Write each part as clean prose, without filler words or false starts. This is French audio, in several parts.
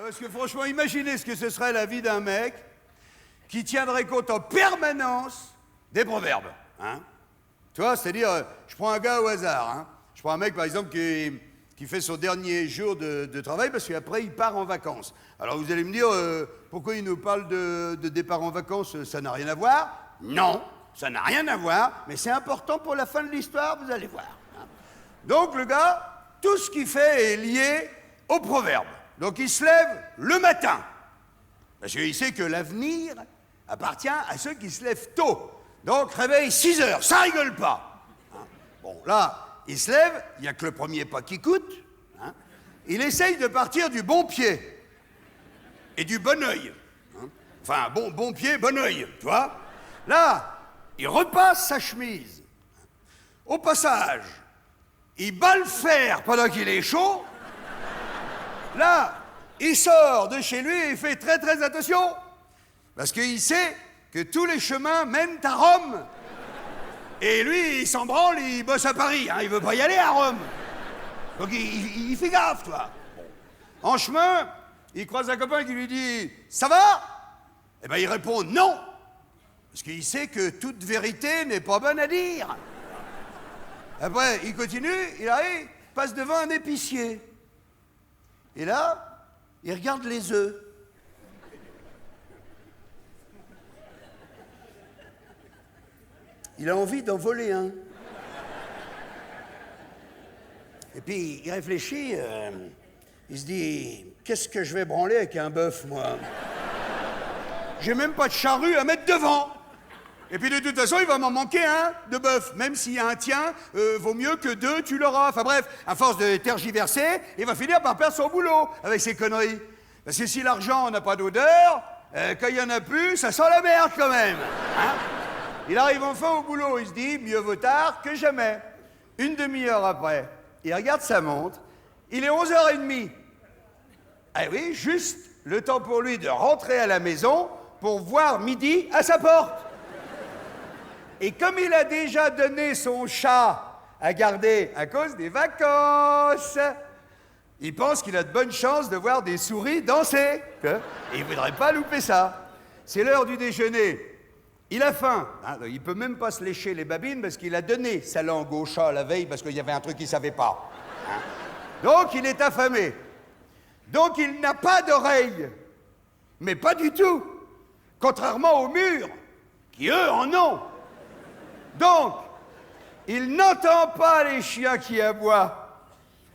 Parce que franchement, imaginez ce que ce serait la vie d'un mec qui tiendrait compte en permanence des proverbes. Hein? Tu vois, c'est-à-dire, je prends un gars au hasard. Hein? Je prends un mec, par exemple, qui fait son dernier jour de travail parce qu'après, il part en vacances. Alors, vous allez me dire, pourquoi il nous parle de départ en vacances? Ça n'a rien à voir? Non, ça n'a rien à voir, mais c'est important pour la fin de l'histoire, vous allez voir. Hein? Donc, le gars, tout ce qu'il fait est lié aux proverbes. Donc, il se lève le matin. Parce qu'il sait que l'avenir appartient à ceux qui se lèvent tôt. Donc, réveil 6 heures, ça rigole pas. Hein? Bon, là, il se lève, il n'y a que le premier pas qui coûte. Hein? Il essaye de partir du bon pied et du bon œil. Hein? Enfin, bon pied, bon œil, tu vois. Là, il repasse sa chemise. Au passage, il bat le fer pendant qu'il est chaud. Là, il sort de chez lui et il fait très très attention. Parce qu'il sait que tous les chemins mènent à Rome. Et lui, il s'en branle, il bosse à Paris. Hein, il veut pas y aller à Rome. Donc il fait gaffe, toi. En chemin, il croise un copain qui lui dit « Ça va ?» Eh bien, il répond « Non !» Parce qu'il sait que toute vérité n'est pas bonne à dire. Après, il continue, il arrive, passe devant un épicier. Et là, il regarde les œufs. Il a envie d'en voler un. Et puis, il réfléchit, il se dit, qu'est-ce que je vais branler avec un bœuf, moi? J'ai même pas de charrue à mettre devant. Et puis, de toute façon, il va m'en manquer un de bœuf. Même s'il y a un tien, vaut mieux que deux, tu l'auras. Enfin bref, à force de tergiverser, il va finir par perdre son boulot avec ces conneries. Parce que si l'argent n'a pas d'odeur, quand il y en a plus, ça sent la merde quand même. Hein? Il arrive enfin au boulot, il se dit, mieux vaut tard que jamais. Une demi-heure après, il regarde sa montre, il est 11h30. Ah oui, juste le temps pour lui de rentrer à la maison pour voir midi à sa porte. Et comme il a déjà donné son chat à garder à cause des vacances, il pense qu'il a de bonnes chances de voir des souris danser. Et il ne voudrait pas louper ça. C'est l'heure du déjeuner. Il a faim. Hein, il ne peut même pas se lécher les babines parce qu'il a donné sa langue au chat la veille parce qu'il y avait un truc qu'il ne savait pas. Hein. Donc il est affamé. Donc il n'a pas d'oreilles. Mais pas du tout. Contrairement aux murs, qui eux en ont. Donc, il n'entend pas les chiens qui aboient.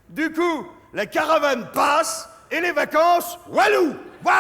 Du coup, la caravane passe et les vacances, walou! Waouh!